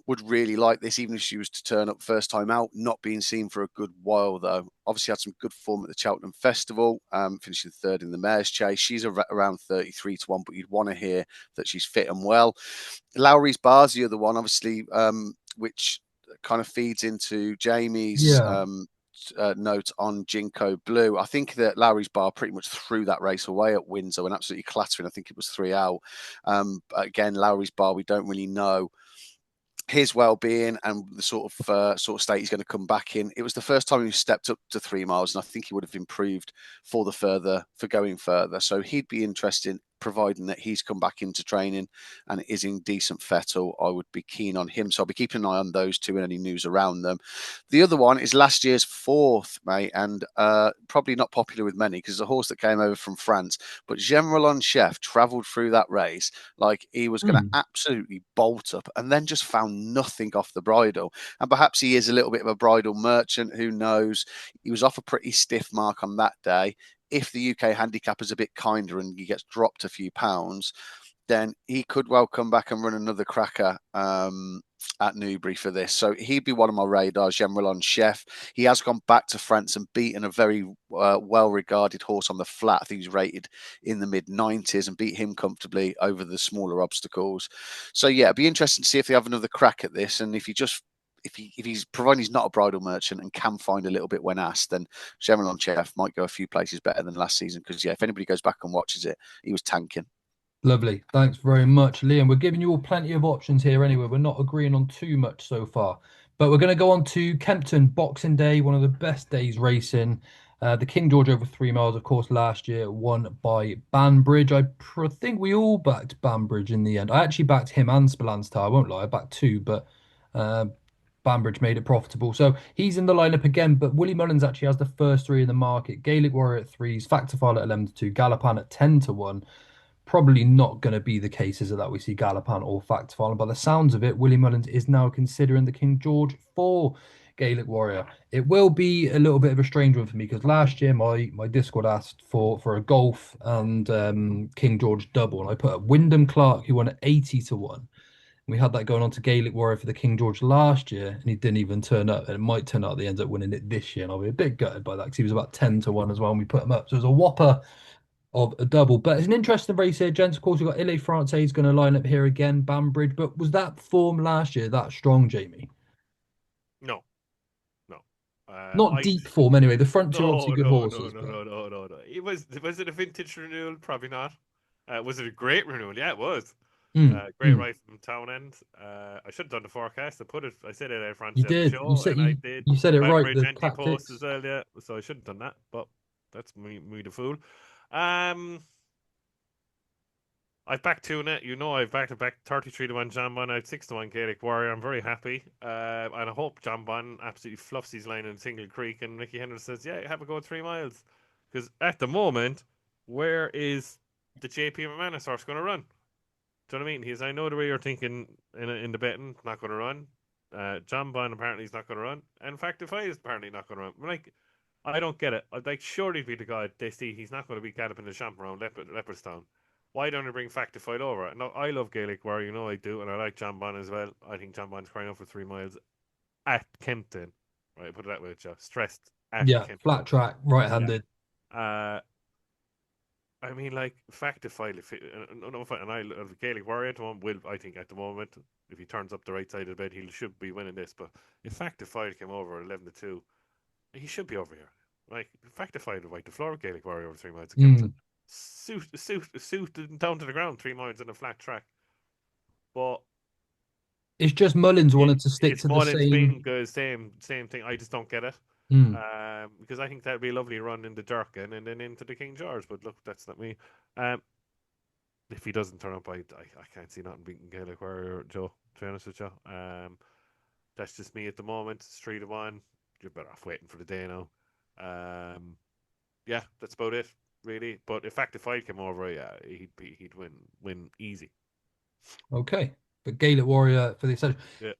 Speaker 2: would really like this, even if she was to turn up first time out. Not being seen for a good while, though. Obviously had some good form at the Cheltenham Festival, finishing third in the Mare's Chase. She's around 33-1, but you'd want to hear that she's fit and well. Lowry's Bar's the other one, obviously, which kind of feeds into Jaimie's
Speaker 1: yeah.
Speaker 2: note on Jinko Blue. I think that Lowry's Bar pretty much threw that race away at Windsor and absolutely clattering. I think it was 3 out. Again, Lowry's Bar, we don't really know his well-being and the sort of state he's going to come back in. It was the first time he stepped up to 3 miles, and I think he would have improved for going further. So he'd be interesting, providing that he's come back into training and is in decent fettle. I would be keen on him. So I'll be keeping an eye on those two and any news around them. The other one is last year's fourth, mate, and probably not popular with many because it's a horse that came over from France. But Jean Chef travelled through that race like he was going to
Speaker 1: Mm,
Speaker 2: absolutely bolt up and then just found nothing off the bridle. And perhaps he is a little bit of a bridle merchant. Who knows? He was off a pretty stiff mark on that day. If the UK handicap is a bit kinder and he gets dropped a few pounds, then he could well come back and run another cracker at Newbury for this. So he'd be one of my radars, Jean Chef. He has gone back to France and beaten a very well-regarded horse on the flat. I think he's rated in the mid-90s and beat him comfortably over the smaller obstacles. So yeah, it'd be interesting to see if they have another crack at this. And if he's providing he's not a bridal merchant and can find a little bit when asked, then Jean Chef might go a few places better than last season. Because yeah, if anybody goes back and watches it, he was tanking.
Speaker 1: lovely. Thanks very much, Liam. We're giving you all plenty of options here anyway. We're not agreeing on too much so far. But we're going to go on to Kempton Boxing Day, one of the best days racing. The King George over 3 miles, of course, last year won by Banbridge. think we all backed Banbridge in the end. I actually backed him and Spalanstar. I won't lie, I backed two, but uh, Banbridge made it profitable. So he's in the lineup again, but Willie Mullins actually has the first three in the market. Gaelic Warrior at threes, Factifile at 11-2, Galopan at 10-1. Probably not going to be the case, is it, that we see Galopan or Factifile. And by the sounds of it, Willie Mullins is now considering the King George for Gaelic Warrior. It will be a little bit of a strange one for me because last year my Discord asked for a golf and King George double, and I put up Wyndham Clark, who won at 80-1. We had that going on to Gaelic Warrior for the King George last year, and he didn't even turn up. And it might turn out that he ends up winning it this year. And I'll be a bit gutted by that because he was about 10-1 as well. And we put him up. So it was a whopper of a double. But it's an interesting race here, gents. Of course, we've got Ile France going to line up here again, Banbridge. But was that form last year that strong, Jaimie?
Speaker 3: No, no.
Speaker 1: Not deep form anyway. The front two are obviously
Speaker 3: No,
Speaker 1: good
Speaker 3: no, no,
Speaker 1: horses,
Speaker 3: no,
Speaker 1: but
Speaker 3: no, no, no, no. Was it a vintage renewal? Probably not. Was it a great renewal? Yeah, it was.
Speaker 1: mm,
Speaker 3: Great
Speaker 1: mm.
Speaker 3: right from Townend. I should have done the forecast. I said it out front
Speaker 1: You
Speaker 3: on the
Speaker 1: did.
Speaker 3: show, and I did.
Speaker 1: You said it right.
Speaker 3: Bembridge
Speaker 1: The
Speaker 3: Ante-Post as
Speaker 1: tactics.
Speaker 3: well, yeah. So I should have done that, but that's me the fool. Um, I've backed two net. I've back 33-1 Jambon. I've 6-1 Gaelic Warrior. I'm very happy. And I hope Jambon absolutely fluffs his line in Single Creek. And Mickey Henderson says, yeah, have a go 3 miles. Because at the moment, where is the JP McManus horse going to run? Do you know what I mean? I know the way you're thinking in the betting, not going to run. Jambon apparently is not going to run. And Factify is apparently not going to run. Like, I don't get it. I'd like surely be the guy they see he's not going to be galloping the champ around Leopardstown. Why don't they bring Factified over? No, I love Gaelic Warrior, I do, and I like Jambon as well. I think Jambon's crying out for 3 miles at Kempton. Right, put it that way, Joe. Stressed at
Speaker 1: Yeah, flat
Speaker 3: Kempton.
Speaker 1: track,
Speaker 3: Yeah.
Speaker 1: right-handed.
Speaker 3: I mean, like Factified, and I love Gaelic Warrior at the moment. I think at the moment, if he turns up the right side of the bed, he should be winning this. But if Factified came over 11-2, he should be over here. Like Factified would wipe the floor with Gaelic Warrior over 3 miles at Kempton.
Speaker 1: Mm.
Speaker 3: Suit down to the ground 3 miles in a flat track. But
Speaker 1: It's just Mullins wanted to stick
Speaker 3: it's
Speaker 1: to the
Speaker 3: Mullins
Speaker 1: same.
Speaker 3: being good, same thing. I just don't get it.
Speaker 1: Mm.
Speaker 3: Because I think that'd be a lovely run in the Durkin and then into the King George. But look, that's not me. Um, if he doesn't turn up, I can't see nothing beating Gaelic Warrior, Joe. To be honest with you, that's just me at the moment. It's 3-1. You're better off waiting for the day now. Yeah, that's about it, really. But if Factified came over, yeah, he'd win easy.
Speaker 1: Okay, but Gaelic Warrior for the essential.
Speaker 3: Yeah,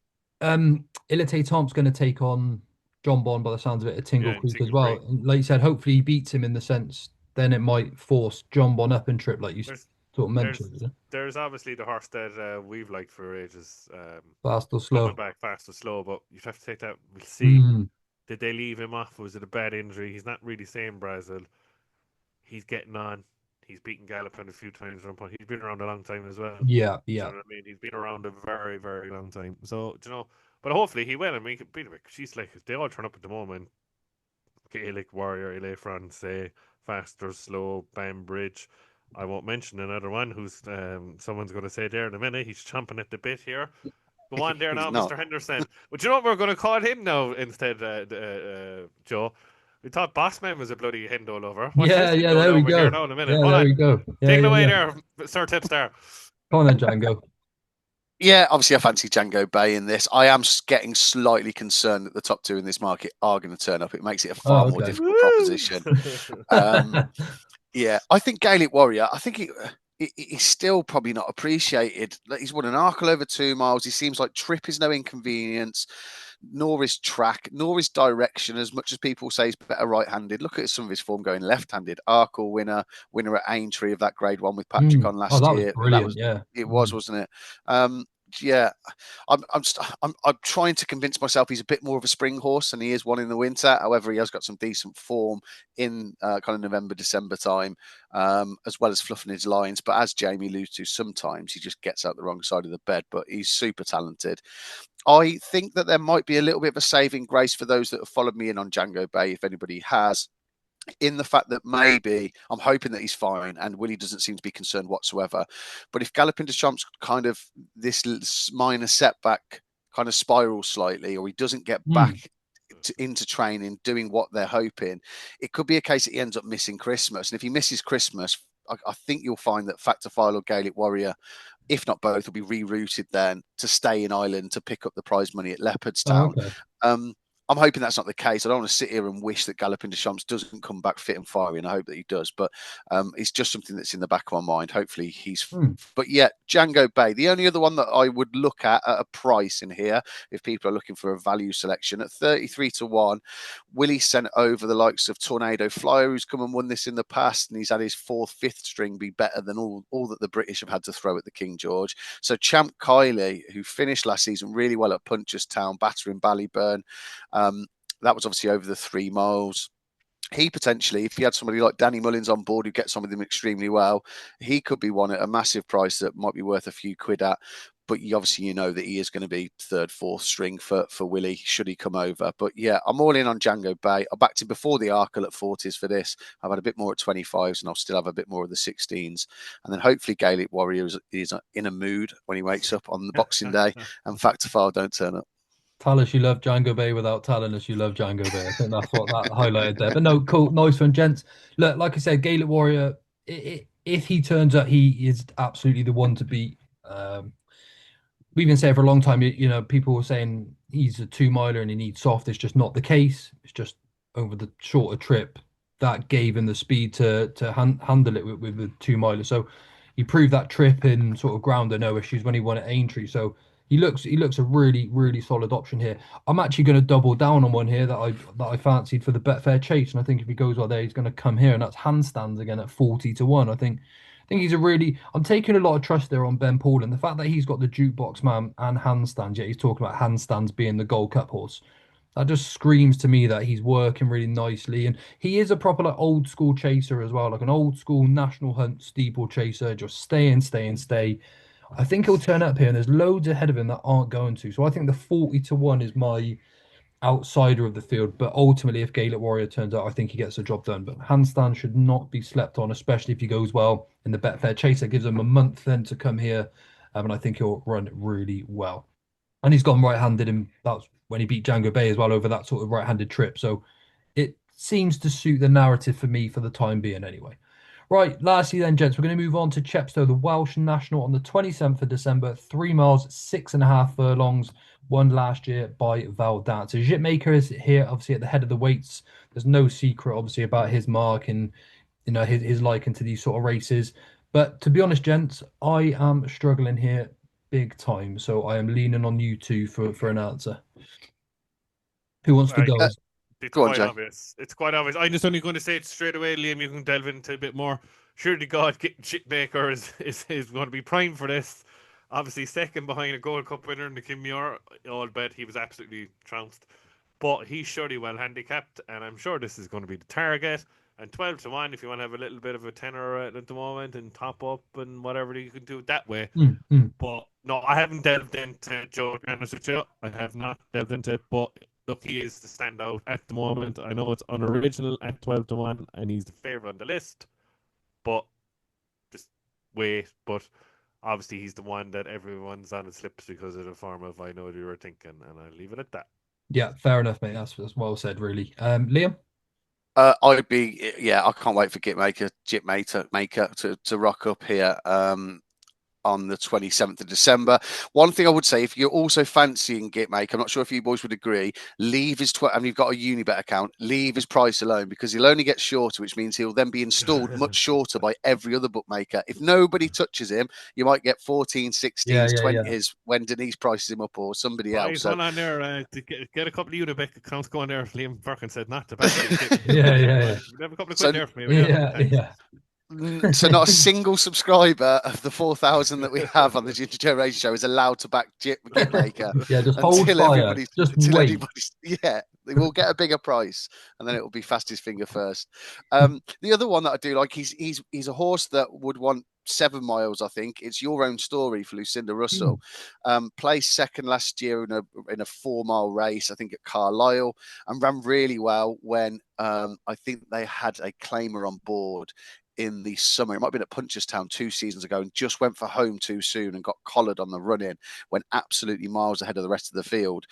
Speaker 1: Ilite Tom's going to take on John Bond by the sounds of it at Tingle
Speaker 3: yeah, in
Speaker 1: Creek as
Speaker 3: single
Speaker 1: well.
Speaker 3: creek.
Speaker 1: And like you said, hopefully he beats him in the sense. Then it might force John Bond up and trip, like you
Speaker 3: There's
Speaker 1: sort of
Speaker 3: there's
Speaker 1: mentioned. You know?
Speaker 3: there's obviously the horse that we've liked for ages,
Speaker 1: Fast or
Speaker 3: coming
Speaker 1: slow.
Speaker 3: back fast or slow, but you have to take that. We'll see.
Speaker 1: Mm.
Speaker 3: Did they leave him off? Was it a bad injury? He's not really saying Brazil. He's getting on. He's beaten Galopin a few times. He's been around a long time as well.
Speaker 1: Yeah,
Speaker 3: Do you
Speaker 1: yeah.
Speaker 3: know what I mean? He's been around a very, very long time. So, but hopefully he will. I mean, he could beat him. She's like, they all turn up at the moment. Gaelic Warrior, Ile Francais, Fast or Slow, Bambridge. I won't mention another one who's someone's going to say there in a minute. He's chomping at the bit here. Go on there
Speaker 2: He's
Speaker 3: now,
Speaker 2: not.
Speaker 3: Mr. Henderson. But you know what we're going to call him now instead, Joe? We thought Bossman was a bloody Hendo lover. Watch
Speaker 1: Yeah,
Speaker 3: this
Speaker 1: yeah,
Speaker 3: Hendo
Speaker 1: there we
Speaker 3: over here
Speaker 1: go.
Speaker 3: now in a minute.
Speaker 1: Yeah,
Speaker 3: Hold
Speaker 1: there
Speaker 3: on.
Speaker 1: we go. Yeah,
Speaker 3: Take it
Speaker 1: yeah,
Speaker 3: away
Speaker 1: yeah.
Speaker 3: there, Sir Tipstar.
Speaker 1: Come on then, Django.
Speaker 2: Yeah, obviously I fancy Django Bay in this. I am getting slightly concerned that the top two in this market are going to turn up. It makes it a far
Speaker 1: Oh,
Speaker 2: more
Speaker 1: okay.
Speaker 2: difficult
Speaker 3: Woo!
Speaker 2: proposition. Yeah, I think Gaelic Warrior. I think he's still probably not appreciated. He's won an Arkle over 2 miles. He seems like trip is no inconvenience, nor is track, nor is direction. As much as people say he's better right-handed, look at some of his form going left-handed. Arkle winner at Aintree of that Grade One with Patrick
Speaker 1: Mm.
Speaker 2: on
Speaker 1: Oh,
Speaker 2: last
Speaker 1: that was
Speaker 2: year. That
Speaker 1: brilliant.
Speaker 2: was
Speaker 1: Yeah.
Speaker 2: it was,
Speaker 1: Mm.
Speaker 2: wasn't it? Yeah, I'm trying to convince myself he's a bit more of a spring horse than he is one in the winter. However, he has got some decent form in kind of November, December time, as well as fluffing his lines. But as Jaimie alludes to, sometimes he just gets out the wrong side of the bed. But he's super talented. I think that there might be a little bit of a saving grace for those that have followed me in on Django Bay, if anybody has, in the fact that maybe I'm hoping that he's fine and Willie doesn't seem to be concerned whatsoever. But if Galloping Deschamps kind of this minor setback kind of spirals slightly, or he doesn't get back
Speaker 1: Mm.
Speaker 2: into training doing what they're hoping, it could be a case that he ends up missing Christmas. And if he misses Christmas, I think you'll find that Factor File or Gaelic Warrior, if not both, will be rerouted then to stay in Ireland to pick up the prize money at
Speaker 1: Oh,
Speaker 2: Leopardstown.
Speaker 1: okay.
Speaker 2: I'm hoping that's not the case. I don't want to sit here and wish that Galloping Deschamps doesn't come back fit and firing. I hope that he does, but it's just something that's in the back of my mind. Hopefully he's.
Speaker 1: Mm.
Speaker 2: But yeah, Django Bay. The only other one that I would look at a price in here, if people are looking for a value selection, at 33-1, Willie sent over the likes of Tornado Flyer, who's come and won this in the past, and he's had his fourth, fifth string be better than all that the British have had to throw at the King George. So Champ Kylie, who finished last season really well at Punchestown, battering Ballyburn. That was obviously over the 3 miles. He potentially, if he had somebody like Danny Mullins on board who gets on with him extremely well, he could be one at a massive price that might be worth a few quid at. but you know that he is going to be third, fourth string for Willie should he come over. But yeah, I'm all in on Django Bay. I backed him before the Arkle at 40s for this. I've had a bit more at 25s, and I'll still have a bit more of the 16s. And then hopefully Gaelic Warrior is in a mood when he wakes up on the Boxing Day, and Factor File don't turn up.
Speaker 1: Tell us you love Django Bay without telling us you love Django Bay. I think that's what that highlighted there. But no, cool, nice one, gents. Look, like I said, Gaelic Warrior, if he turns up, he is absolutely the one to beat. We've been saying for a long time, people were saying he's a 2 miler and he needs soft. It's just not the case. It's just over the shorter trip that gave him the speed to handle it with the 2 miler. So he proved that trip in sort of ground and no issues when he won at Aintree. So he looks a really really solid option here. I'm actually going to double down on one here that I fancied for the Betfair Chase, and I think if he goes well there, he's going to come here, and that's handstands again at 40 to 1. I think he's a really. I'm taking a lot of trust there on Ben Paul, and the fact that he's got the jukebox man and handstands. Yet he's talking about handstands being the Gold Cup horse. That just screams to me that he's working really nicely, and he is a proper like old school chaser as well, like an old school national hunt steeple chaser. Just stay and stay and stay. I think he'll turn up here, and there's loads ahead of him that aren't going to. So I think the 40 to 1 is my outsider of the field. But ultimately, if Gaelic Warrior turns out, I think he gets the job done. But handstand should not be slept on, especially if he goes well in the Betfair Chase. That gives him a month then to come here, and I think he'll run really well. And he's gone right-handed, and that's when he beat Django Bay as well over that sort of right-handed trip. So it seems to suit the narrative for me for the time being, anyway. Right, lastly then, gents, we're going to move on to Chepstow, the Welsh National on the 27th of December, 3 miles, 6.5 furlongs, won last year by Val Dance. So Jitmaker is here, obviously, at the head of the weights. There's no secret, obviously, about his mark and, his liking to these sort of races. But to be honest, gents, I am struggling here big time. So I am leaning on you two for an answer. Who wants to
Speaker 3: Right.
Speaker 1: go?
Speaker 3: It's
Speaker 2: Go on,
Speaker 3: quite
Speaker 2: Jay.
Speaker 3: obvious. It's quite obvious. I'm just only going to say it straight away, Liam. You can delve into a bit more. Surely God, Shitmaker is going to be prime for this. Obviously, second behind a Gold Cup winner in the Kim Muir. All bet he was absolutely trounced. But he's surely well handicapped, and I'm sure this is going to be the target. And 12 to 1, if you want to have a little bit of a tenor at the moment and top up and whatever, you can do it that way. But no, I haven't delved into Joe, to be honest with you. I have not delved into it, but look, he is the standout at the moment. I know it's unoriginal at 12 to 1, and he's the favourite on the list, but just wait. But obviously, he's the one that everyone's on its lips because of the form of I know what you were thinking, and I'll leave it at that.
Speaker 1: Yeah, fair enough, mate. That's well said, really. Liam?
Speaker 2: I can't wait for Jitmaker to rock up here. On the 27th of December. One thing I would say, if you're also fancying Gitmake, I'm not sure if you boys would agree, leave his and you've got a Unibet account, leave his price alone because he'll only get shorter, which means he'll then be installed much shorter by every other bookmaker. If nobody touches him, you might get 14, 16s, 20s when Denise prices him up or somebody else.
Speaker 3: So, on there to get a couple of Unibet accounts going there. Liam Firkin said not to back it.
Speaker 1: Yeah.
Speaker 3: Have a couple of quid there for me.
Speaker 1: Yeah.
Speaker 2: So not a single subscriber of the 4,000 that we have on the Ginger Joe Radio Show is allowed to back Gitmaker.
Speaker 1: Yeah, just hold fire. Just wait.
Speaker 2: They will get a bigger price, and then it will be fastest finger first. The other one that I do like, he's a horse that would want 7 miles. I think it's Your Own Story for Lucinda Russell. Placed second last year in a 4-mile race, I think at Carlisle, and ran really well when I think they had a claimer on board in the summer. It might have been at Punchestown 2 seasons ago and just went for home too soon and got collared on the run-in, went absolutely miles ahead of the rest of the field.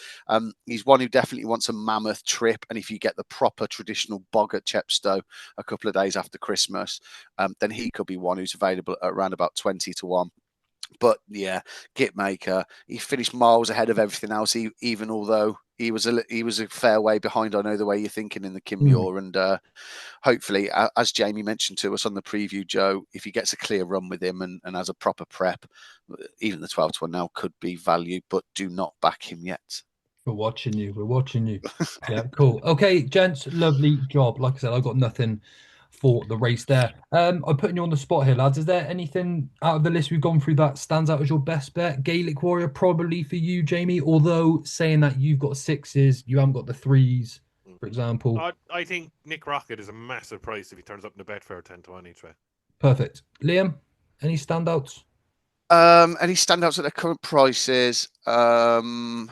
Speaker 2: He's one who definitely wants a mammoth trip, and if you get the proper traditional bog at Chepstow a couple of days after Christmas, then he could be one who's available at around about 20 to 1. But yeah, Gitmaker, he finished miles ahead of everything else, even although he was a fair way behind. I know the way you're thinking in the Kim Muir, and hopefully, as Jaimie mentioned to us on the preview, Joe, if he gets a clear run with him and has a proper prep, even the 12 to 1 now could be value, but do not back him yet.
Speaker 1: We're watching you. Yeah, cool. Okay, gents, lovely job. Like I said, I've got nothing for the race there. I'm putting you on the spot here, lads. Is there anything out of the list we've gone through that stands out as your best bet? Gaelic Warrior probably for you, Jaimie, although saying that you've got 6s, you haven't got the 3s, for example.
Speaker 3: I think Nick Rocket is a massive price if he turns up in the Betfair 10 to 1 each way.
Speaker 1: Perfect. Liam, any standouts?
Speaker 2: Any standouts at their current prices? There's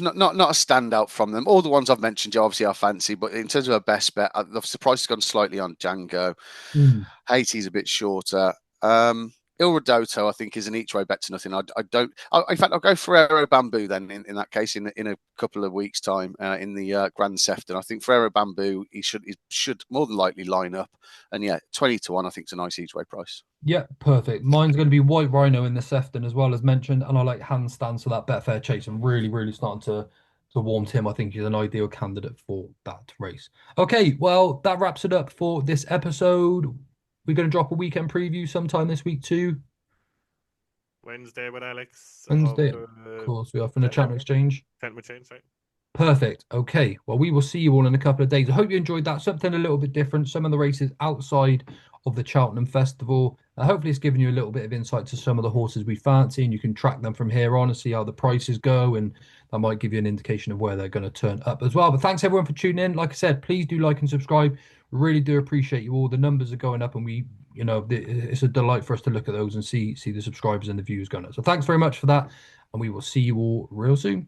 Speaker 2: not a standout from them. All the ones I've mentioned, you obviously are fancy, but in terms of a best bet, the price has gone slightly on Django. Haiti's a bit shorter. Il Rodotto, I think, is an each way bet to nothing. I don't. In fact, I'll go Ferrero Bamboo then. In that case, in a couple of weeks' time, in the Grand Sefton, I think Ferrero Bamboo he should more than likely line up. And yeah, 20 to 1, I think, is a nice each way price.
Speaker 1: Yeah, perfect. Mine's going to be White Rhino in the Sefton as well as mentioned, and I like Handstand, so that Betfair chase. I'm really starting to warm to him. I think he's an ideal candidate for that race. Okay, well that wraps it up for this episode. We're going to drop a weekend preview sometime this week too.
Speaker 3: Wednesday with Alex of
Speaker 1: Wednesday, of
Speaker 3: the
Speaker 1: course, we are from the Cheltenham Exchange.
Speaker 3: Cheltenham Exchange, right?
Speaker 1: Perfect. Okay. Well, we will see you all in a couple of days. I hope you enjoyed that. Something a little bit different. Some of the races outside of the Cheltenham Festival. Hopefully, it's given you a little bit of insight to some of the horses we fancy, and you can track them from here on and see how the prices go, and that might give you an indication of where they're going to turn up as well. But thanks everyone for tuning in. Like I said, please do like and subscribe. We really do appreciate you all. The numbers are going up, and it's a delight for us to look at those and see the subscribers and the views going up. So thanks very much for that, and we will see you all real soon.